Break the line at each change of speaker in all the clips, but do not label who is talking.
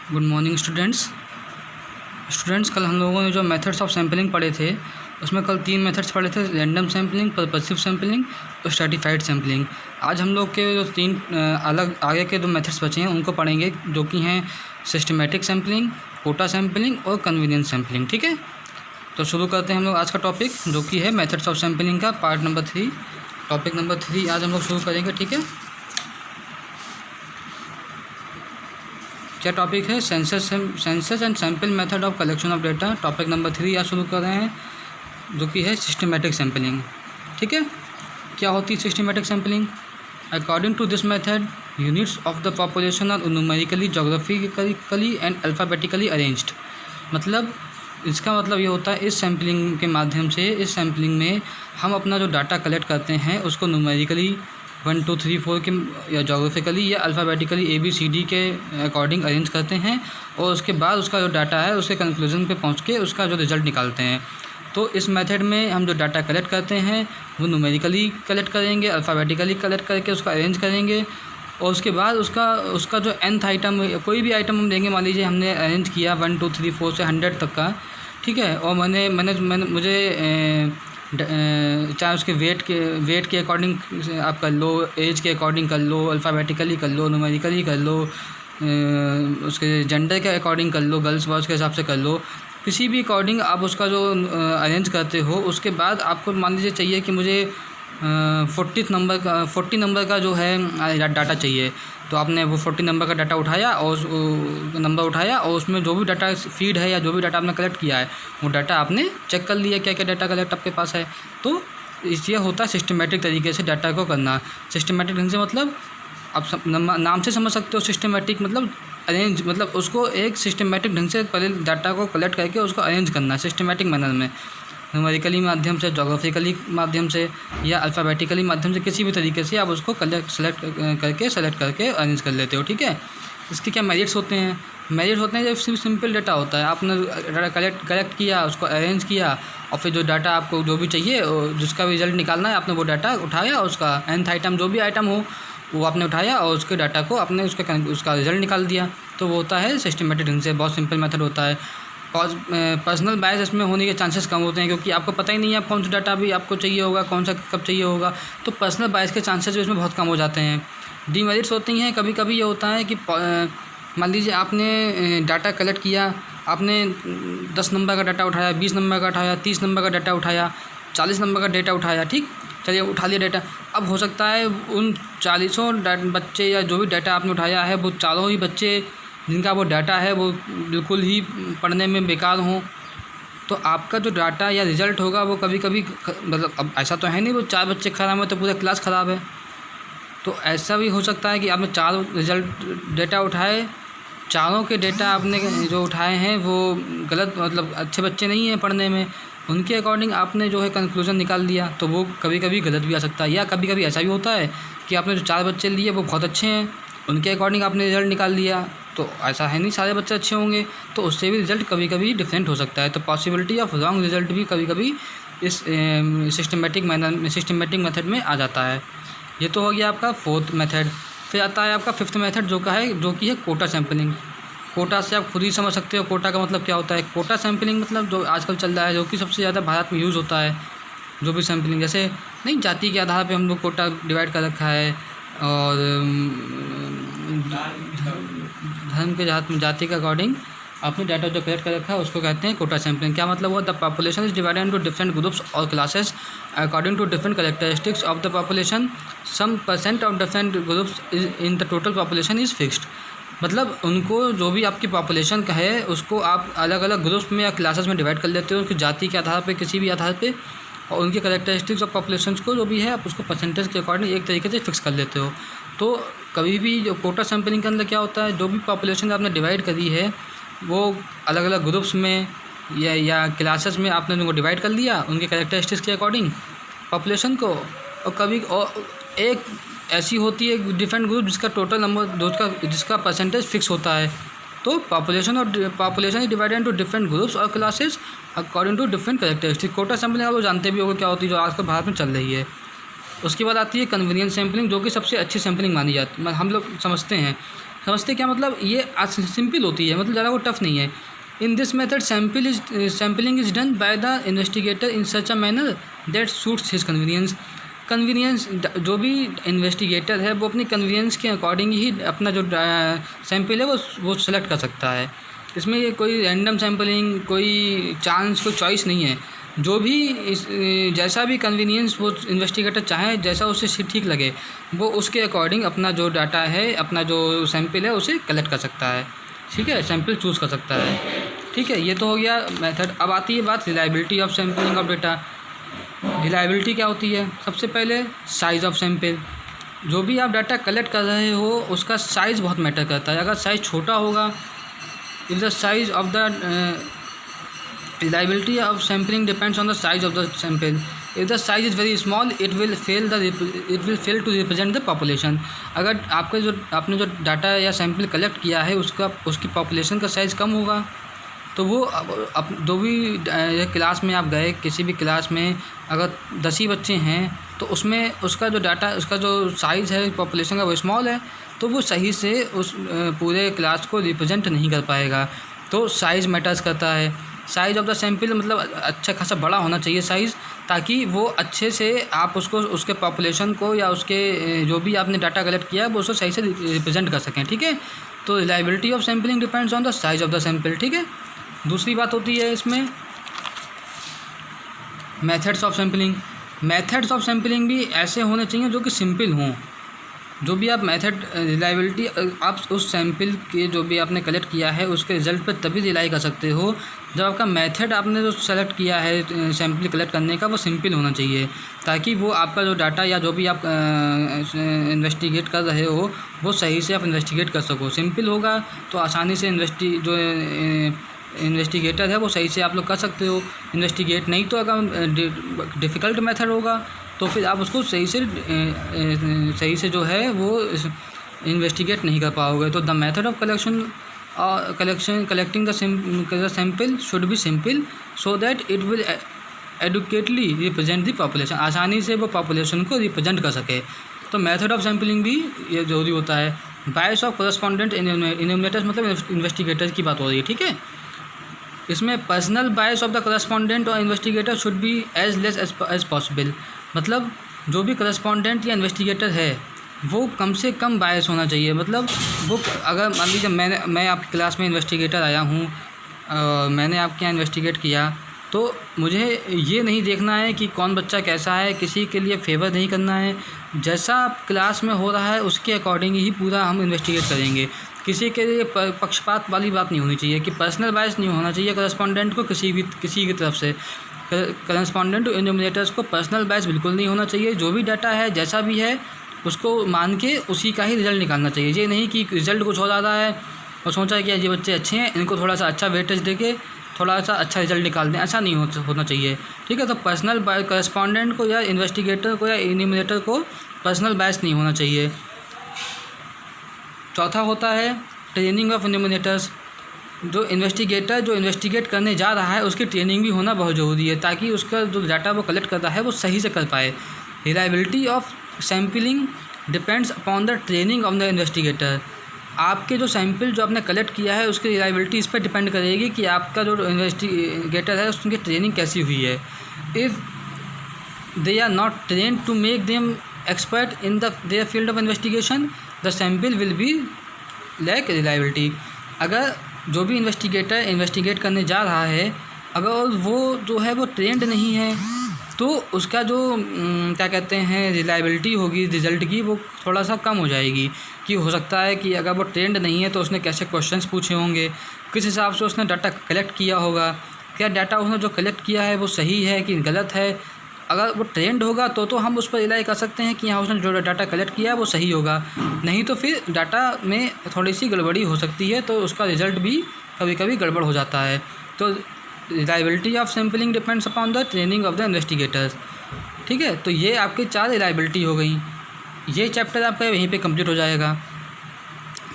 Good morning students. कल हम लोगों ने जो मेथड्स ऑफ सैम्पलिंग पढ़े थे उसमें कल 3 मेथड्स पढ़े थे, रैंडम सैम्पलिंग, पर्पसिव सैम्पलिंग और स्ट्रैटिफाइड सैम्पलिंग। आज हम लोग के जो 3 अलग आगे के 2 मेथड्स बचे हैं उनको पढ़ेंगे, जो कि हैं सिस्टमेटिक सैम्पलिंग, कोटा सैम्पलिंग और कन्वीनियंस सैम्पलिंग। ठीक है, तो शुरू करते हैं हम लोग आज का टॉपिक, जो कि है मेथड्स ऑफ सैम्पलिंग का पार्ट नंबर 3। टॉपिक नंबर 3 आज हम लोग शुरू करेंगे। ठीक है, क्या टॉपिक है? Census and sample method of collection of data. Topic number 3 आज शुरू कर रहे हैं, जो कि है सिस्टमेटिक सैम्पलिंग। ठीक है, क्या होती है systematic sampling? According to this method units of the population are numerically, geographically and alphabetically arranged. मतलब इसका मतलब ये होता है, इस सैम्पलिंग के माध्यम से, इस सैम्पलिंग में हम अपना जो डाटा कलेक्ट करते हैं उसको न्यूमेरिकली 1 2 3 4 के या जोग्राफिकली या अल्फ़ाबेटिकली ABCD के अकॉर्डिंग अरेंज करते हैं, और उसके बाद उसका जो डाटा है उसके कंक्लूजन पे पहुंच के उसका जो रिज़ल्ट निकालते हैं। तो इस मेथड में हम जो डाटा कलेक्ट करते हैं वो न्यूमेरिकली कलेक्ट करेंगे, अल्फ़ाबेटिकली कलेक्ट करके उसका अरेंज करेंगे, और उसके बाद उसका जो nth आइटम, कोई भी आइटम हम देंगे, मान लीजिए हमने अरेंज किया 1 2 3 4 से 100 तक का। ठीक है, और मुझे चाहे उसके वेट के अकॉर्डिंग आप कर लो, एज के अकॉर्डिंग कर लो, अल्फ़ाबेटिकली कर लो, न्यूमेरिकली कर लो, उसके जेंडर के अकॉर्डिंग कर लो, गर्ल्स बॉयज़ के हिसाब से कर लो, किसी भी अकॉर्डिंग आप उसका जो अरेंज करते हो। उसके बाद आपको मान लीजिए चाहिए कि मुझे 40 नंबर का जो है डाटा चाहिए, तो आपने वो 40 नंबर का डाटा उठाया और उसमें जो भी डाटा फीड है या जो भी डाटा आपने कलेक्ट किया है वो डाटा आपने चेक कर लिया, क्या क्या डाटा कलेक्ट आपके पास है। तो ये होता है सिस्टमेटिक तरीके से डाटा को करना। सिस्टमेटिक ढंग से मतलब आप नाम से समझ सकते हो, सिस्टमेटिक मतलब अरेंज, मतलब उसको एक सिस्टमेटिक ढंग से पहले डाटा को कलेक्ट करके उसको अरेंज करना सिस्टमेटिक मैनर में, न्यूमेरिकली माध्यम से, जोग्राफिकली माध्यम से या अल्फ़ाबेटिकली माध्यम से, किसी भी तरीके से आप उसको सेलेक्ट करके अरेंज कर लेते हो। ठीक है, इसके क्या मेरिट्स होते हैं? मेरिट्स होते हैं जब सिंपल डाटा होता है, आपने डाटा कलेक्ट किया, उसको अरेंज किया, और फिर जो डाटा आपको जो भी चाहिए, जिसका रिज़ल्ट निकालना है, आपने वो डाटा उठाया, उसका nth आइटम जो भी आइटम हो वो आपने उठाया और उसके डाटा को आपने उसका रिज़ल्ट निकाल दिया। तो वो होता है सिस्टमेटिक ढंग से, बहुत सिंपल मेथड होता है। पर्सनल बायस इसमें होने के चांसेस कम होते हैं, क्योंकि आपको पता ही नहीं है कौन सा डाटा भी आपको चाहिए होगा, कौन सा कब चाहिए होगा, तो पर्सनल बायस के चांसेस भी इसमें बहुत कम हो जाते हैं। डीमेरिट्स होती हैं, कभी कभी ये होता है कि मान लीजिए आपने डाटा कलेक्ट किया, आपने 10 नंबर का डाटा उठाया, 20 नंबर का उठाया, 30 नंबर का डाटा उठाया, 40 नंबर का डाटा उठाया। ठीक, चलिए उठा लिया डाटा। अब हो सकता है उन 40 बच्चे या जो भी डाटा आपने उठाया है वो चारों ही बच्चे जिनका वो डाटा है वो बिल्कुल ही पढ़ने में बेकार हों, तो आपका जो डाटा या रिज़ल्ट होगा वो कभी कभी, मतलब अब ऐसा तो है नहीं वो 4 बच्चे ख़राब हैं तो पूरा क्लास ख़राब है, तो ऐसा भी हो सकता है कि आपने 4 डाटा उठाए, चारों के डाटा आपने जो उठाए हैं वो गलत, मतलब अच्छे बच्चे नहीं हैं पढ़ने में, उनके अकॉर्डिंग आपने जो है कंक्लूजन निकाल दिया, तो वो कभी कभी गलत भी आ सकता है। या कभी कभी ऐसा भी होता है कि आपने जो 4 बच्चे लिए वो बहुत अच्छे हैं, उनके अकॉर्डिंग आपने रिज़ल्ट निकाल लिया, तो ऐसा है नहीं सारे बच्चे अच्छे होंगे, तो उससे भी रिज़ल्ट कभी कभी डिफरेंट हो सकता है। तो पॉसिबिलिटी ऑफ रॉन्ग रिज़ल्ट भी कभी कभी इस सिस्टमेटिक मेथड में आ जाता है। ये तो हो गया आपका 4th मेथड। फिर आता है आपका 5th मेथड, जो कि है कोटा सैम्पलिंग। कोटा से आप खुद ही समझ सकते हो कोटा का मतलब क्या होता है। कोटा सैम्पलिंग मतलब जो आजकल चल रहा है, जो कि सबसे ज़्यादा भारत में यूज़ होता है, जो भी सैम्पलिंग, जैसे नहीं जाति के आधार पे हम लोग कोटा डिवाइड कर रखा है, और धर्म के जाति के अकॉर्डिंग आपने डाटा जो कलेक्ट कर रखा है उसको कहते हैं कोटा सैम्पलिंग। क्या मतलब हुआ? The population is divided into different groups और classes according to different characteristics of the population, some % of different groups in the total population is fixed. मतलब उनको जो भी आपकी पॉपुलेशन का है उसको आप अलग अलग ग्रुप्स में या क्लासेस में डिवाइड कर लेते हो, उनकी जाति के आधार पे, किसी भी आधार पे, और उनकी कैरेक्टरिस्टिक्स ऑफ पॉपुलेशंस को जो भी है आप उसको परसेंटेज के अकॉर्डिंग एक तरीके से फिक्स कर लेते हो। तो कभी भी जो कोटा सैम्पलिंग के अंदर क्या होता है, जो भी पॉपुलेशन आपने डिवाइड करी है वो अलग अलग ग्रुप्स में या क्लासेस में आपने उनको डिवाइड कर लिया उनके कैरेक्टरिस्टिक्स के अकॉर्डिंग पॉपुलेशन को, और कभी और एक ऐसी होती है डिफरेंट ग्रुप जिसका टोटल नंबर जिसका परसेंटेज फिक्स होता है। तो population is divided into different groups और classes according to different characteristic. Quota sampling आप लोग जानते भी होंगे क्या होती है, जो आजकल भारत में चल रही है। उसके बाद आती है कन्वीनियंस सैम्पलिंग, जो कि सबसे अच्छी सैम्पलिंग मानी जाती है, हम लोग समझते हैं समझते क्या मतलब, ये सिंपल होती है, मतलब ज़्यादा वो टफ नहीं है। In this method sampling is done by the investigator in such a manner that suits his convenience. जो भी इन्वेस्टिगेटर है वो अपनी कन्वीनियंस के अकॉर्डिंग ही अपना जो सैम्पल है वो सेलेक्ट कर सकता है। इसमें ये कोई रैंडम सैम्पलिंग, कोई चांस, कोई चॉइस नहीं है। जो भी जैसा भी कन्वीनियंस वो इन्वेस्टिगेटर चाहे, जैसा उसे ठीक लगे, वो उसके अकॉर्डिंग अपना जो डाटा है, अपना जो सैम्पल है उसे कलेक्ट कर सकता है। ठीक है, सैम्पल चूज़ कर सकता है। ठीक है, ये तो हो गया मेथड। अब आती है बात reliability of sampling of data. Reliability क्या होती है? सबसे पहले साइज़ ऑफ सैम्पल। जो भी आप डाटा कलेक्ट कर रहे हो उसका साइज़ बहुत मैटर करता है। अगर साइज़ छोटा होगा, if the size of the reliability of sampling depends on the size of the sample. If the size is very small, it will fail to represent the population. अगर आपने जो data या sample collect किया है उसकी population का size कम होगा, तो वो जो भी क्लास में आप गए, किसी भी क्लास में अगर 10 ही बच्चे हैं तो उसमें उसका जो डाटा, उसका जो साइज़ है पॉपुलेशन का वो स्मॉल है, तो वो सही से उस पूरे क्लास को रिप्रेजेंट नहीं कर पाएगा। तो साइज़ मैटर्स करता है। साइज़ ऑफ द सैम्पल मतलब अच्छा खासा बड़ा होना चाहिए साइज़, ताकि वो अच्छे से आप उसको, उसके पॉपुलेशन को या उसके जो भी आपने डाटा कलेक्ट किया है वो उसको सही से रिप्रेजेंट कर सकें। ठीक है, तो reliability of sampling depends on the size of the sample. ठीक है, दूसरी बात होती है इसमें methods of sampling. Methods of sampling भी ऐसे होने चाहिए जो कि सिंपल हों। जो भी आप मेथड रिलायबिलिटी, आप उस सैम्पल के जो भी आपने कलेक्ट किया है उसके रिज़ल्ट पर तभी रिलाई कर सकते हो जब आपका मेथड आपने जो सेलेक्ट किया है सैम्पल कलेक्ट करने का वो सिंपल होना चाहिए, ताकि वो आपका जो डाटा या जो भी आप इन्वेस्टिगेट कर रहे हो वो सही से आप इन्वेस्टिगेट कर सको। सिंपल होगा तो आसानी से इन्वेस्टिगेटर है वो सही से आप लोग कर सकते हो इन्वेस्टिगेट। नहीं तो अगर डिफ़िकल्ट मेथड होगा तो फिर आप उसको सही से जो है वो इन्वेस्टिगेट नहीं कर पाओगे। तो the method of collecting the sample should be simple so that it will adequately represent the population. आसानी से वो पॉपुलेशन को रिप्रेजेंट कर सके। तो मेथड ऑफ सैम्पलिंग भी ये ज़रूरी होता है। बायस ऑफ करस्पॉन्डेंट इन्यूमरेटर्स मतलब इन्वेस्टिगेटर की बात हो रही है। ठीक है, इसमें personal bias of the correspondent और investigator should be as less as possible. मतलब जो भी करस्पॉन्डेंट या इन्वेस्टिगेटर है वो कम से कम बायस होना चाहिए। मतलब वो अगर मान लीजिए मैं आपकी क्लास में इन्वेस्टिगेटर आया हूँ, मैंने आपके यहाँ इन्वेस्टिगेट किया, तो मुझे ये नहीं देखना है कि कौन बच्चा कैसा है, किसी के लिए फेवर नहीं करना है। जैसा क्लास में हो रहा है उसके अकॉर्डिंग ही पूरा हम इन्वेस्टिगेट करेंगे। किसी के लिए पक्षपात वाली बात नहीं होनी चाहिए कि पर्सनल बायस नहीं होना चाहिए करस्पॉन्डेंट को किसी की तरफ से। करस्पॉन्डेंट टू इन्यूमरेटर्स को पर्सनल बायस बिल्कुल नहीं होना चाहिए। जो भी डाटा है जैसा भी है उसको मान के उसी का ही रिज़ल्ट निकालना चाहिए। ये नहीं कि रिज़ल्ट कुछ हो जाता है और सोचा कि ये बच्चे अच्छे हैं, इनको थोड़ा सा अच्छा वेटेज देके थोड़ा सा अच्छा रिज़ल्ट निकाल दें, ऐसा नहीं होना चाहिए। ठीक है, तो पर्सनल करस्पॉन्डेंट को या इन्वेस्टिगेटर को या इन्यूमरेटर को पर्सनल बायस नहीं होना चाहिए। चौथा होता है ट्रेनिंग ऑफ इन्यूमरेटर्स। जो इन्वेस्टिगेट करने जा रहा है उसकी ट्रेनिंग भी होना बहुत ज़रूरी है, ताकि उसका जो डाटा वो कलेक्ट करता है वो सही से कर पाए। Reliability of sampling depends upon the training of the investigator. आपके जो सैम्पल जो आपने कलेक्ट किया है उसकी रिलायबिलिटी इस पर डिपेंड करेगी कि आपका जो इन्वेस्टिगेटर है उसकी ट्रेनिंग कैसी हुई है। If they are not train to make them expert in their field of investigation the sample will be lack reliability. अगर जो भी इन्वेस्टिगेटर इन्वेस्टिगेट करने जा रहा है अगर वो जो है वो ट्रेंड नहीं है तो उसका जो क्या कहते हैं रिलायबिलिटी होगी रिज़ल्ट की वो थोड़ा सा कम हो जाएगी। कि हो सकता है कि अगर वो ट्रेंड नहीं है तो उसने कैसे क्वेश्चंस पूछे होंगे, किस हिसाब से उसने डाटा कलेक्ट किया होगा, क्या डाटा उसने जो कलेक्ट किया है वो सही है कि गलत है। अगर वो ट्रेंड होगा तो हम उस पर रिलाई कर सकते हैं कि हाँ उसने जो डाटा कलेक्ट किया है वो सही होगा। नहीं तो फिर डाटा में थोड़ी सी गड़बड़ी हो सकती है, तो उसका रिज़ल्ट भी कभी कभी गड़बड़ हो जाता है। तो reliability of sampling depends upon the training of the investigators. ठीक है, तो ये आपके 4 रिलायबिलिटी हो गई। ये चैप्टर आपका यहीं पे कंप्लीट हो जाएगा।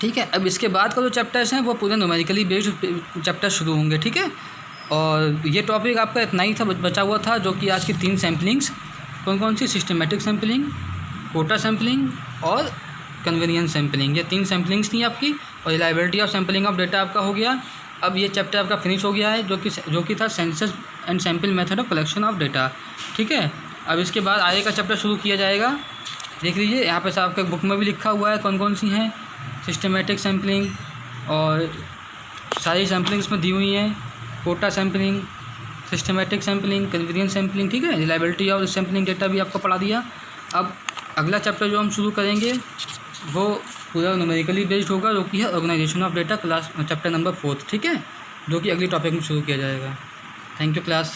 ठीक है, अब इसके बाद का जो चैप्टर्स हैं वो पूरे न्यूमेरिकली बेस्ड चैप्टर शुरू होंगे। ठीक है, और ये टॉपिक आपका इतना ही था बचा हुआ था, जो कि आज की 3 सैम्पलिंग्स कौन कौन सी, सिस्टमेटिक सैम्पलिंग, कोटा सैम्पलिंग और कन्वीनियंस सैम्पलिंग। ये 3 सैम्पलिंग्स थी आपकी और reliability of sampling of data आपका हो गया। अब ये चैप्टर आपका फिनिश हो गया है जो कि था census and sample method of collection of data. ठीक है, अब इसके बाद आगे का चैप्टर शुरू किया जाएगा। देख लीजिए यहाँ पे आपके बुक में भी लिखा हुआ है कौन कौन सी हैं। सिस्टमेटिक सैम्पलिंग और सारी सैम्पलिंग इसमें दी हुई हैं। Quota sampling, systematic sampling, convenience sampling. ठीक है, रिलायबिलिटी ऑफ सैम्पलिंग डेटा भी आपको पढ़ा दिया। अब अगला चैप्टर जो हम शुरू करेंगे वो पूरा न्यूमेरिकली बेस्ड होगा, जो कि है organisation of data, class chapter number 4। ठीक है, जो कि अगली टॉपिक में शुरू किया जाएगा। Thank you class.